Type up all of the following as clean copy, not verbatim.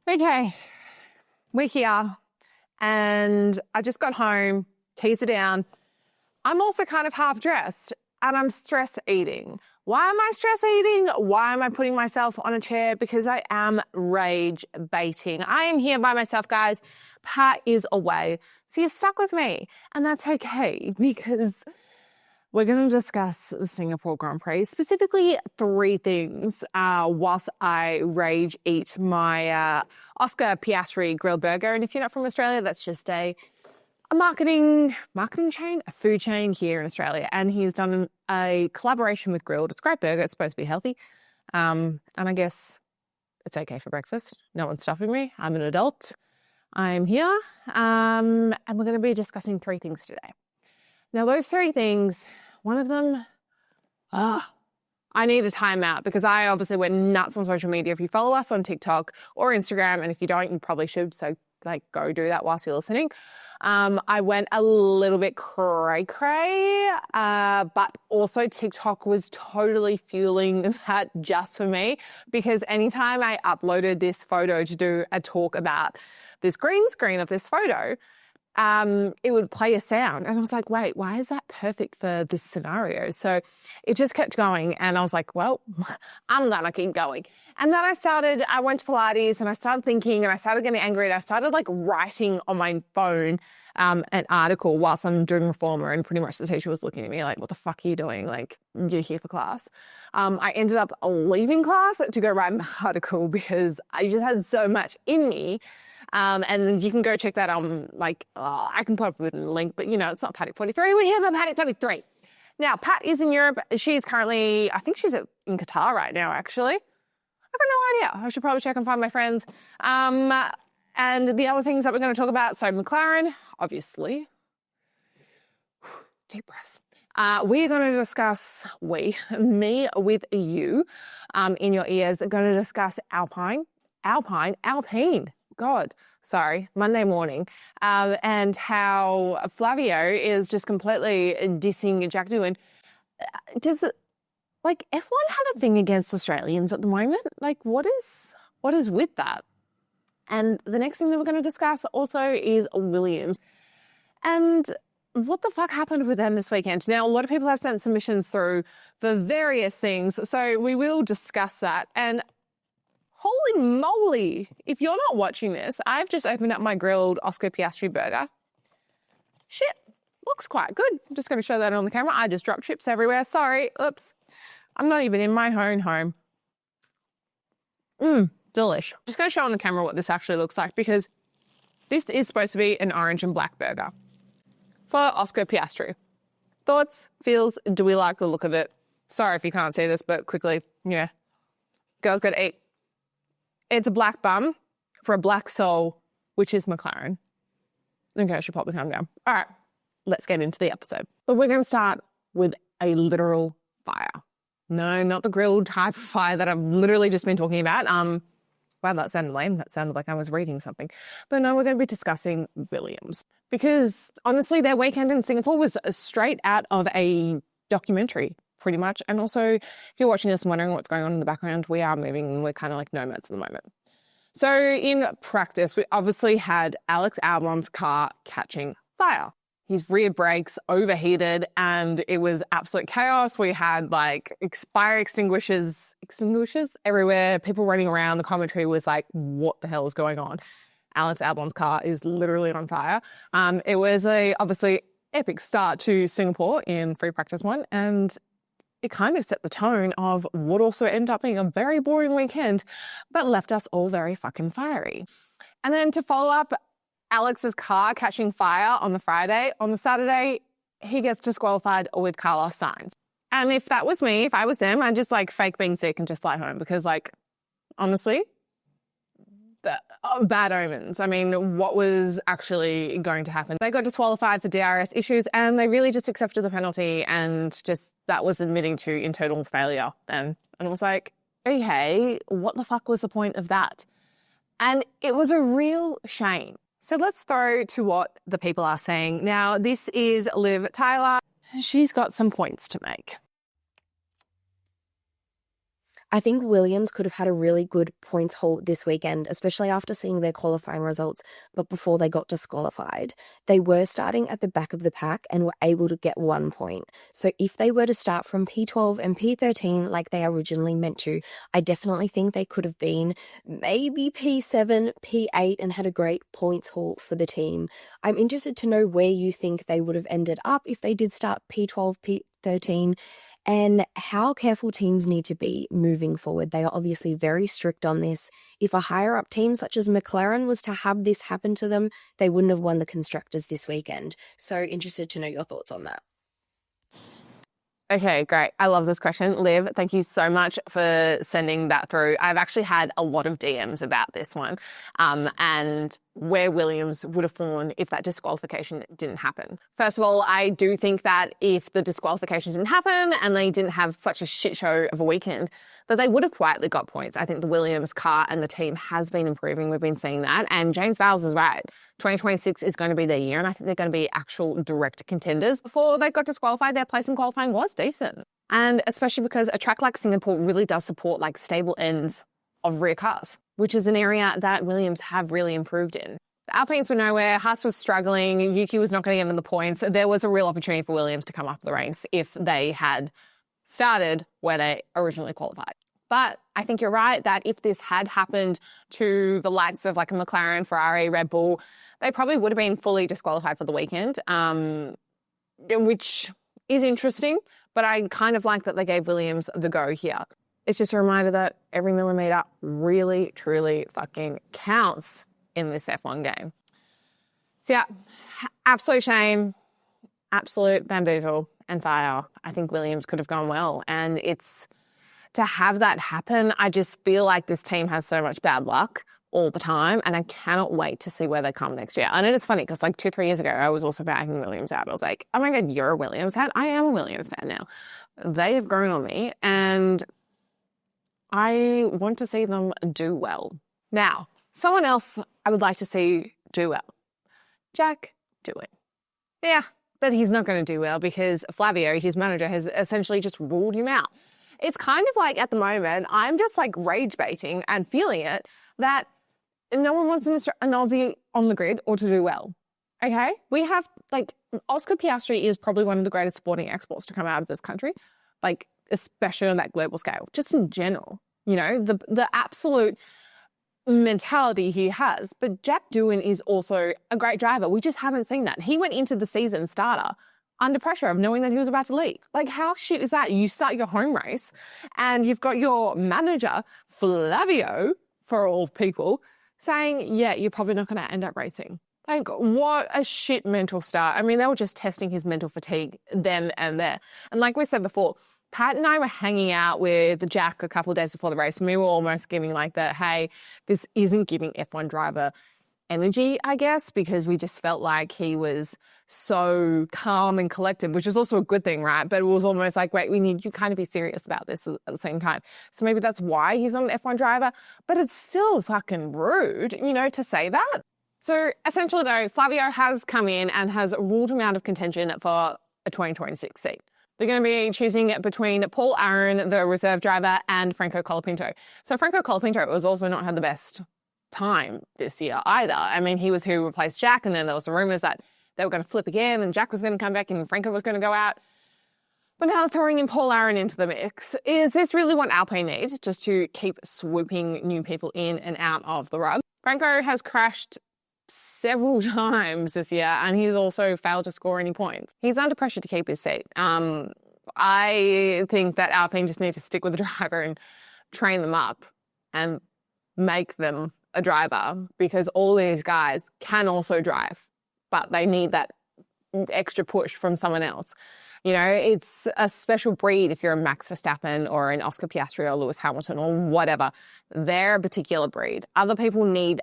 Okay, we're here and I just got home, keys are down. I'm also kind of half dressed and I'm stress eating. Why am I stress eating? Why am I putting myself on a chair? Because I am rage baiting. I am here by myself, guys. Pat is away. So you're stuck with me and that's okay because we're going to discuss the Singapore Grand Prix, specifically 3 things whilst I rage eat my Oscar Piastri grilled burger. And if you're not from Australia, that's just a marketing chain, a food chain here in Australia. And he's done a collaboration with Grilled. It's a great burger. It's supposed to be healthy. And I guess it's okay for breakfast. No one's stopping me. I'm an adult. I'm here. And we're going to be discussing 3 things today. Now, those 3 things, one of them, I need a timeout because I obviously went nuts on social media. If you follow us on TikTok or Instagram, and if you don't, you probably should. So go do that whilst you're listening. I went a little bit cray-cray, but also TikTok was totally fueling that just for me because anytime I uploaded this photo to do a talk about this green screen of this photo, it would play a sound. And I was like, wait, why is that perfect for this scenario? So it just kept going. And I was like, well, I'm going to keep going. And then I went to Pilates and I started thinking and I started getting angry and I started writing on my phone an article whilst I'm doing reformer, and pretty much the teacher was looking at me like, what the fuck are you doing? Like, you're here for class. I ended up leaving class to go write an article because I just had so much in me. And you can go check that on I can put up a link, but it's not Paddock 43. We have a Paddock 33. Now, Pat is in Europe. She's currently, I think she's in Qatar right now, actually. I've got no idea. I should probably check and find my friends. And the other things that we're going to talk about, so McLaren, obviously. Deep breaths. We're going to discuss, me with you in your ears, are going to discuss Alpine. God, sorry, Monday morning. And how Flavio is just completely dissing Jack Doohan. Does F1 have a thing against Australians at the moment? What is with that? And the next thing that we're going to discuss also is Williams. And what the fuck happened with them this weekend? Now, a lot of people have sent submissions through for various things, so we will discuss that. And holy moly, if you're not watching this, I've just opened up my grilled Oscar Piastri burger. Shit, looks quite good. I'm just going to show that on the camera. I just dropped chips everywhere. Sorry, oops. I'm not even in my own home. Delish. Just going to show on the camera what this actually looks like because this is supposed to be an orange and black burger for Oscar Piastri. Thoughts, feels, do we like the look of it? Sorry if you can't see this, but quickly, girls got to eat. It's a black bun for a black soul, which is McLaren. Okay, I should probably calm down. All right, let's get into the episode. But we're going to start with a literal fire. No, not the grilled type of fire that I've literally just been talking about. Wow, that sounded lame. That sounded like I was reading something. But no, we're going to be discussing Williams. Because honestly, their weekend in Singapore was straight out of a documentary, pretty much. And also, if you're watching this and wondering what's going on in the background, we are moving and we're kind of like nomads at the moment. So in practice, we obviously had Alex Albon's car catching fire. His rear brakes overheated and it was absolute chaos. We had fire extinguishers everywhere, people running around. The commentary was like, what the hell is going on? Alex Albon's car is literally on fire. It was obviously epic start to Singapore in free practice 1, and it kind of set the tone of what also ended up being a very boring weekend, but left us all very fucking fiery. And then to follow up, Alex's car catching fire on the Friday. On the Saturday, he gets disqualified with Carlos Sainz. And if that was me, if I was them, I'd just fake being sick and just fly home because honestly, bad omens. I mean, what was actually going to happen? They got disqualified for DRS issues and they really just accepted the penalty and just that was admitting to internal failure. And I was like, okay, what the fuck was the point of that? And it was a real shame. So let's throw to what the people are saying. Now, this is Liv Tyler. She's got some points to make. I think Williams could have had a really good points haul this weekend, especially after seeing their qualifying results, but before they got disqualified. They were starting at the back of the pack and were able to get 1 point. So if they were to start from P12 and P13 like they originally meant to, I definitely think they could have been maybe P7, P8 and had a great points haul for the team. I'm interested to know where you think they would have ended up if they did start P12, P13, and how careful teams need to be moving forward. They are obviously very strict on this. If a higher up team such as McLaren was to have this happen to them, they wouldn't have won the Constructors this weekend. So interested to know your thoughts on that. Okay, great. I love this question. Liv, thank you so much for sending that through. I've actually had a lot of DMs about this one, and where Williams would have fallen if that disqualification didn't happen. First of all, I do think that if the disqualification didn't happen and they didn't have such a shit show of a weekend, that they would have quietly got points. I think the Williams car and the team has been improving. We've been seeing that. And James Vowles is right. 2026 is going to be their year, and I think they're going to be actual direct contenders. Before they got disqualified, their place in qualifying was decent. And especially because a track like Singapore really does support like stable ends of rear cars, which is an area that Williams have really improved in. The Alpines were nowhere, Haas was struggling, Yuki was not going to get them the points. There was a real opportunity for Williams to come up the ranks if they had started where they originally qualified. But I think you're right that if this had happened to the likes of like a McLaren, Ferrari, Red Bull, they probably would have been fully disqualified for the weekend, which is interesting. But I kind of like that they gave Williams the go here. It's just a reminder that every millimetre really, truly fucking counts in this F1 game. So yeah, absolute shame, absolute bamboozle and fire. I think Williams could have gone well. And it's to have that happen, I just feel like this team has so much bad luck all the time, and I cannot wait to see where they come next year. And it is funny because like 2-3 years ago, I was also backing Williams out. I was like, oh my God, you're a Williams fan? I am a Williams fan now. They have grown on me, and I want to see them do well. Now, someone else I would like to see do well. Jack Doohan. Yeah, but he's not going to do well because Flavio, his manager, has essentially just ruled him out. It's kind of like at the moment, I'm just like rage baiting and feeling it that no one wants an Aussie on the grid or to do well. Okay? We have like Oscar Piastri is probably one of the greatest sporting exports to come out of this country, like especially on that global scale, just in general, you know, the absolute mentality he has. But Jack Doohan is also a great driver. We just haven't seen that. He went into the season starter under pressure of knowing that he was about to leave. Like, how shit is that? You start your home race and you've got your manager, Flavio, for all people, saying, yeah, you're probably not going to end up racing. Like, what a shit mental start. I mean, they were just testing his mental fatigue then and there. And like we said before, Pat and I were hanging out with Jack a couple of days before the race, and we were almost giving like the, hey, this isn't giving F1 driver energy, I guess, because we just felt like he was so calm and collected, which is also a good thing, right? But it was almost like, wait, we need you kind of be serious about this at the same time. So maybe that's why he's not an F1 driver, but it's still fucking rude, you know, to say that. So essentially though, Flavio has come in and has ruled him out of contention for a 2026 seat. They're going to be choosing between Paul Aaron, the reserve driver, and Franco Colapinto. So Franco Colapinto has also not had the best time this year either. I mean, he was who replaced Jack, and then there was the rumours that they were going to flip again and Jack was going to come back and Franco was going to go out. But now throwing in Paul Aaron into the mix, is this really what Alpine need, just to keep swooping new people in and out of the rug? Franco has crashed several times this year and he's also failed to score any points. He's under pressure to keep his seat. I think that Alpine just need to stick with the driver and train them up and make them a driver, because all these guys can also drive, but they need that extra push from someone else. You know, it's a special breed if you're a Max Verstappen or an Oscar Piastri or Lewis Hamilton or whatever. They're a particular breed. Other people need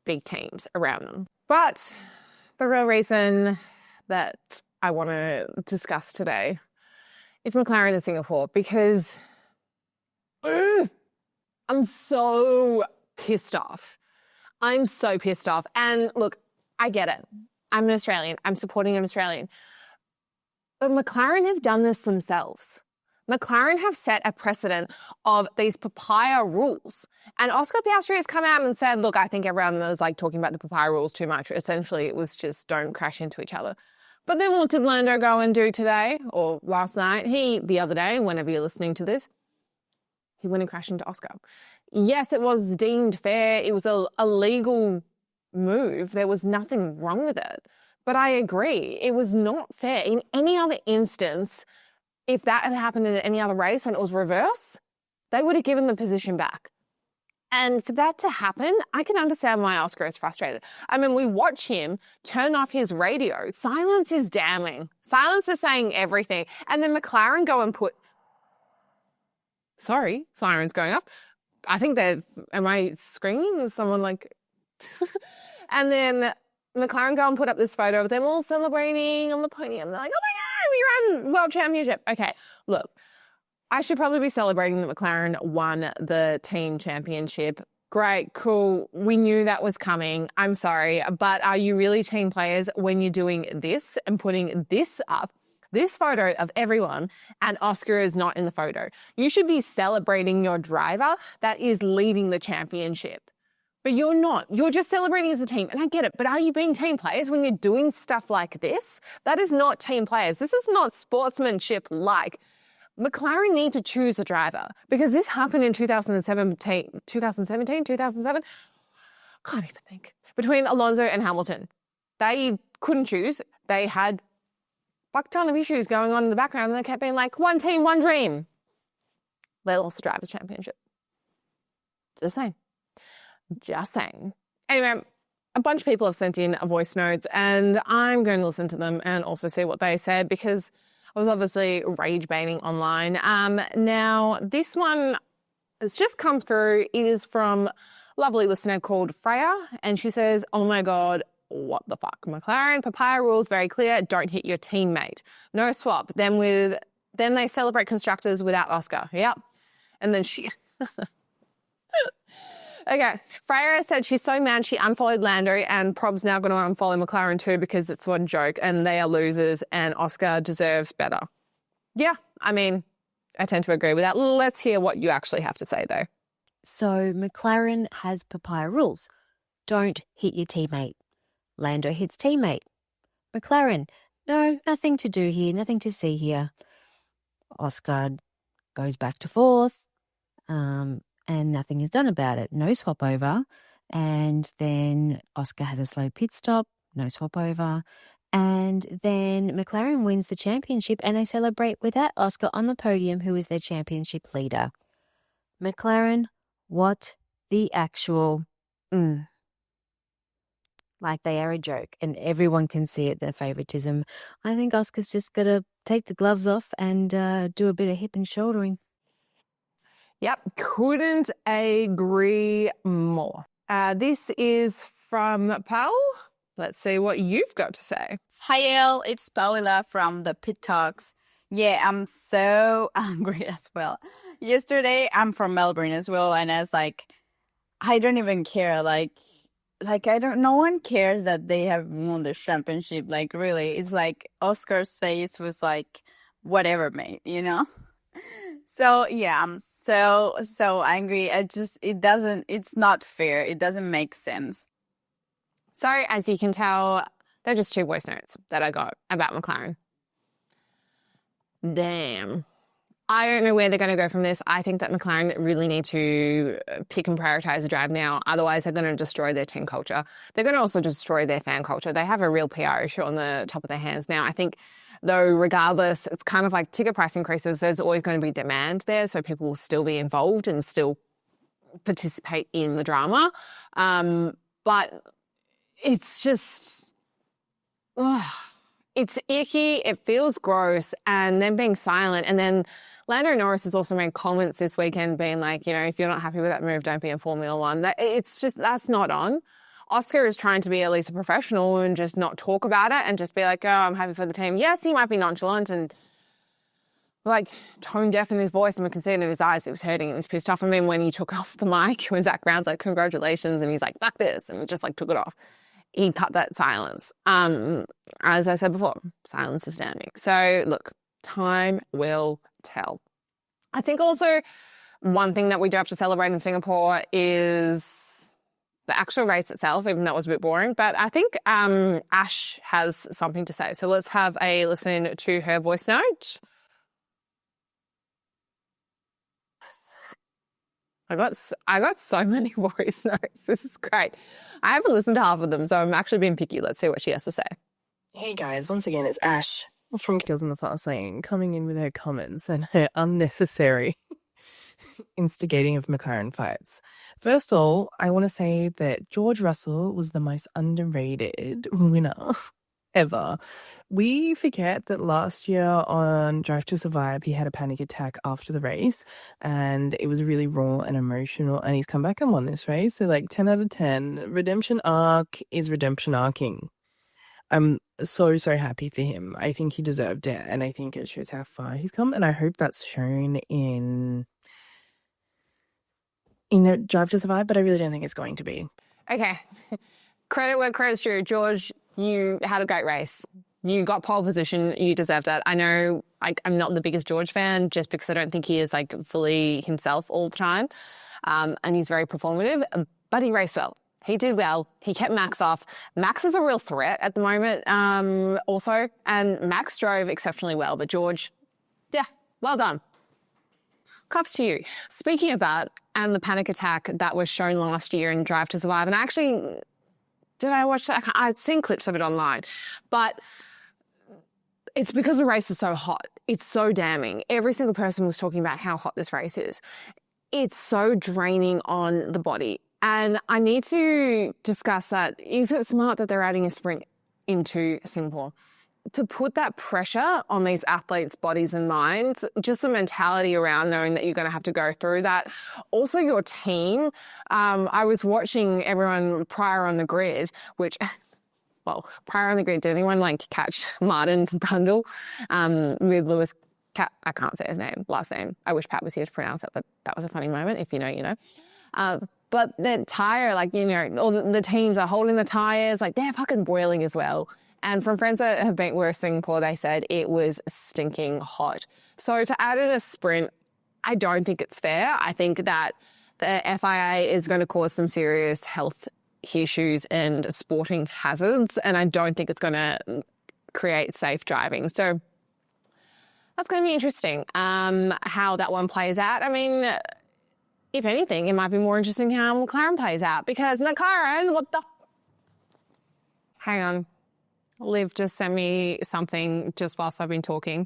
big teams around them. But the real reason that I want to discuss today is McLaren in Singapore, because I'm so pissed off. I'm so pissed off. And look, I get it. I'm an Australian. I'm supporting an Australian. But McLaren have done this themselves. McLaren have set a precedent of these papaya rules. And Oscar Piastri has come out and said, look, I think everyone was like talking about the papaya rules too much. Essentially, it was just don't crash into each other. But then what did Lando go and do today or last night? The other day, whenever you're listening to this, he went and crashed into Oscar. Yes, it was deemed fair. It was a legal move. There was nothing wrong with it. But I agree, it was not fair. In any other instance, if that had happened in any other race and it was reverse, they would have given the position back. And for that to happen, I can understand why Oscar is frustrated. I mean, we watch him turn off his radio. Silence is damning. Silence is saying everything. And then McLaren go and put... Sorry, siren's going off. I think am I screaming? Is someone like... And then McLaren go and put up this photo of them all celebrating on the podium. They're like, oh my God, we ran World Championship. Okay, look, I should probably be celebrating that McLaren won the team championship. Great, cool. We knew that was coming. I'm sorry, but are you really team players when you're doing this and putting this up, this photo of everyone, and Oscar is not in the photo? You should be celebrating your driver that is leading the championship. But you're not. You're just celebrating as a team. And I get it. But are you being team players when you're doing stuff like this? That is not team players. This is not sportsmanship like. McLaren need to choose a driver because this happened in 2007? Can't even think. Between Alonso and Hamilton. They couldn't choose. They had a fuck ton of issues going on in the background and they kept being like, one team, one dream. They lost the Drivers' Championship. Just saying. Just saying. Anyway, a bunch of people have sent in voice notes and I'm going to listen to them and also see what they said because I was obviously rage baiting online. Now, this one has just come through. It is from a lovely listener called Freya and she says, oh my God, what the fuck? McLaren, papaya rules, very clear. Don't hit your teammate. No swap. Then they celebrate constructors without Oscar. Yep. And then she... Okay, Freya said she's so mad she unfollowed Lando and Prob's now going to unfollow McLaren too because it's one joke and they are losers and Oscar deserves better. Yeah, I mean, I tend to agree with that. Let's hear what you actually have to say though. So McLaren has papaya rules. Don't hit your teammate. Lando hits teammate. McLaren, no, nothing to do here, nothing to see here. Oscar goes back to fourth. And nothing is done about it. No swap over. And then Oscar has a slow pit stop. No swap over. And then McLaren wins the championship and they celebrate without Oscar on the podium, who is their championship leader. McLaren, what the actual... Like they are a joke and everyone can see it, their favoritism. I think Oscar's just got to take the gloves off and do a bit of hip and shouldering. Yep, couldn't agree more. This is from Pal. Let's see what you've got to say. Hi, Elle. It's Paula from the Pit Talks. Yeah, I'm so angry as well. Yesterday, I'm from Melbourne as well, and I was like, I don't even care. No one cares that they have won the championship. Like, really, it's like Oscar's face was like, whatever, mate, you know? So yeah, I'm so angry. It's not fair. It doesn't make sense. So as you can tell, they're just two voice notes that I got about McLaren. Damn. I don't know where they're going to go from this. I think that McLaren really need to pick and prioritize the drive now. Otherwise, they're going to destroy their team culture. They're going to also destroy their fan culture. They have a real PR issue on the top of their hands now. I think, though, regardless, it's kind of like ticket price increases. There's always going to be demand there, so people will still be involved and still participate in the drama. But it's just... it's icky, it feels gross, and then being silent. And then Lando Norris has also made comments this weekend being like, you know, if you're not happy with that move, don't be in Formula One. That's not on. Oscar is trying to be at least a professional and just not talk about it and just be like, oh, I'm happy for the team. Yes, he might be nonchalant and like tone deaf in his voice, and we can see it in his eyes. It was hurting and he was pissed off. I mean, when he took off the mic, when Zach Brown's like, congratulations, and he's like, fuck this, and just like took it off. He cut that silence. As I said before, silence is damning. So look, time will tell. I think also one thing that we do have to celebrate in Singapore is the actual race itself, even though it was a bit boring. But I think Ash has something to say. So let's have a listen to her voice note. I got so many voice notes. This is great. I haven't listened to half of them, so I'm actually being picky. Let's see what she has to say. Hey guys, once again, it's Ash from Girls in the Fast Lane coming in with her comments and her unnecessary instigating of McLaren fights. First of all, I want to say that George Russell was the most underrated winner ever. We forget that last year on Drive to Survive, he had a panic attack after the race and it was really raw and emotional, and he's come back and won this race. So 10 out of 10. Redemption arc is redemption arcing. I'm so happy for him. I think he deserved it, and I think it shows how far he's come, and I hope that's shown in the Drive to Survive, but I really don't think it's going to be. Okay. Credit where credit's due. George, you had a great race. You got pole position. You deserved it. I know I'm not the biggest George fan just because I don't think he is fully himself all the time. And he's very performative, but he raced well. He did well. He kept Max off. Max is a real threat at the moment also. And Max drove exceptionally well. But George, yeah, well done. Claps to you. Speaking of that and the panic attack that was shown last year in Drive to Survive, and actually, did I watch that? I'd seen clips of it online. But it's because the race is so hot. It's so damning. Every single person was talking about how hot this race is. It's so draining on the body. And I need to discuss that. Is it smart that they're adding a sprint into Singapore? To put that pressure on these athletes' bodies and minds, just the mentality around knowing that you're going to have to go through that. Also, your team. I was watching everyone prior on the grid, which, well, prior on the grid, did anyone catch Martin Brundle with Lewis? I can't say his last name. I wish Pat was here to pronounce it, but that was a funny moment. If you know, you know. But the tire, all the teams are holding the tires, they're fucking boiling as well. And from friends that have been were Singapore, they said it was stinking hot. So to add in a sprint, I don't think it's fair. I think that the FIA is going to cause some serious health issues and sporting hazards, and I don't think it's going to create safe driving. So that's going to be interesting how that one plays out. I mean, if anything, it might be more interesting how McLaren plays out, because McLaren, what the... Hang on. Liv just sent me something just whilst I've been talking.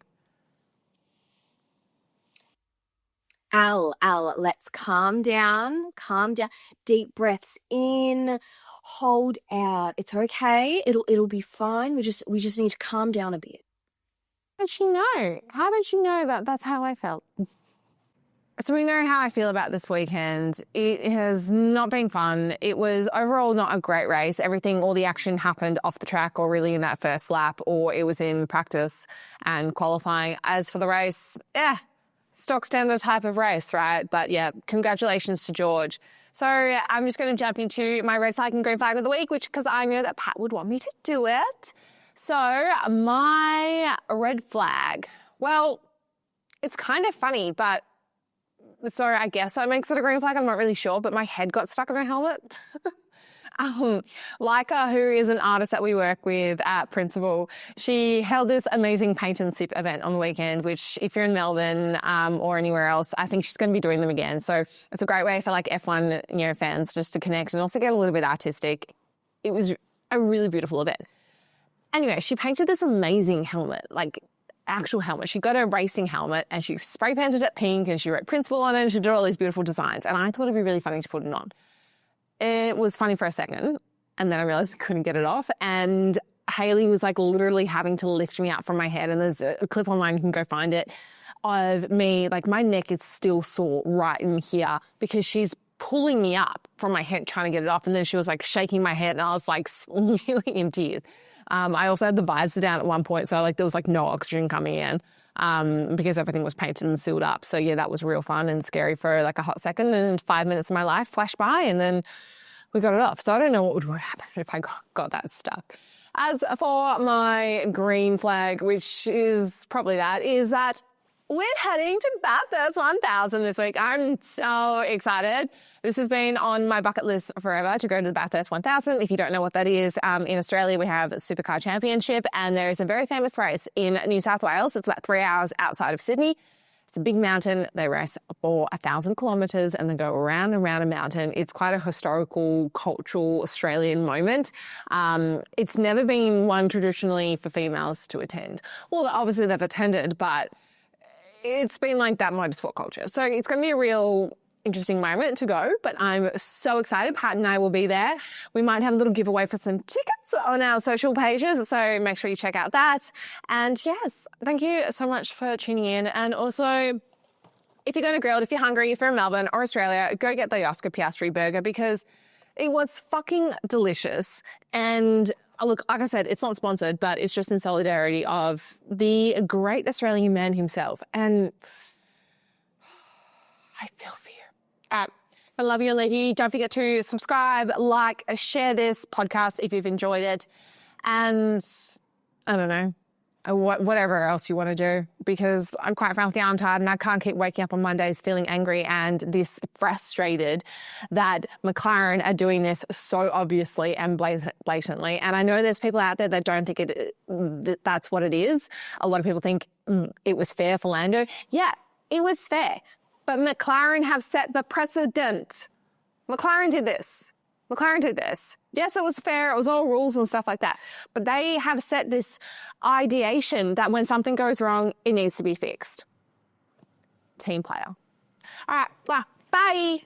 Elle, let's calm down. Deep breaths in, hold out. It's okay. It'll be fine. We just need to calm down a bit. How did she know? How did she know that that's how I felt? So we know how I feel about this weekend. It has not been fun. It was overall not a great race. All the action happened off the track or really in that first lap, or it was in practice and qualifying. As for the race, stock standard type of race, right? But yeah, congratulations to George. So I'm just going to jump into my red flag and green flag of the week, because I know that Pat would want me to do it. So my red flag, well, it's kind of funny, but so I guess that makes it a green flag. I'm not really sure, but my head got stuck in a helmet. Leica, who is an artist that we work with at Principal, she held this amazing paint and sip event on the weekend, which if you're in Melbourne or anywhere else, I think she's going to be doing them again. So it's a great way for F1 fans just to connect and also get a little bit artistic. It was a really beautiful event. Anyway, she painted this amazing helmet, actual helmet. She got a racing helmet and she spray painted it pink and she wrote Principal on it and she did all these beautiful designs. And I thought it'd be really funny to put it on. It was funny for a second and then I realized I couldn't get it off. And Hayley was literally having to lift me up from my head. And there's a clip online, you can go find it, of me, my neck is still sore right in here because she's pulling me up from my head trying to get it off. And then she was shaking my head and I was really in tears. I also had the visor down at one point, so there was no oxygen coming in because everything was painted and sealed up. So yeah, that was real fun and scary for a hot second, and 5 minutes of my life flashed by and then we got it off. So I don't know what would happen if I got that stuck. As for my green flag, which is probably that, is that we're heading to Bathurst 1000 this week. I'm so excited. This has been on my bucket list forever to go to the Bathurst 1000. If you don't know what that is, in Australia we have a Supercar Championship, and there is a very famous race in New South Wales. It's about 3 hours outside of Sydney. It's a big mountain. They race for 1,000 kilometres and then go around and around a mountain. It's quite a historical, cultural Australian moment. It's never been one traditionally for females to attend. Well, obviously they've attended, but it's been like that motorsport culture. So it's going to be a real interesting moment to go, but I'm so excited. Pat and I will be there. We might have a little giveaway for some tickets on our social pages, so make sure you check out that. And yes, thank you so much for tuning in. And also, if you're going to grill, if you're hungry, if you're in Melbourne or Australia, go get the Oscar Piastri burger because it was fucking delicious. And look, like I said, it's not sponsored, but it's just in solidarity of the great Australian man himself. And I feel for you. I love you, lady. Don't forget to subscribe, like, share this podcast if you've enjoyed it. And I don't know, whatever else you want to do, because I'm quite frankly, I'm tired and I can't keep waking up on Mondays feeling angry and this frustrated that McLaren are doing this so obviously and blatantly. And I know there's people out there that don't think that's what it is. A lot of people think it was fair for Lando. Yeah, it was fair. But McLaren have set the precedent. McLaren did this. Yes, it was fair. It was all rules and stuff like that. But they have set this ideation that when something goes wrong, it needs to be fixed. Team player. All right. Bye.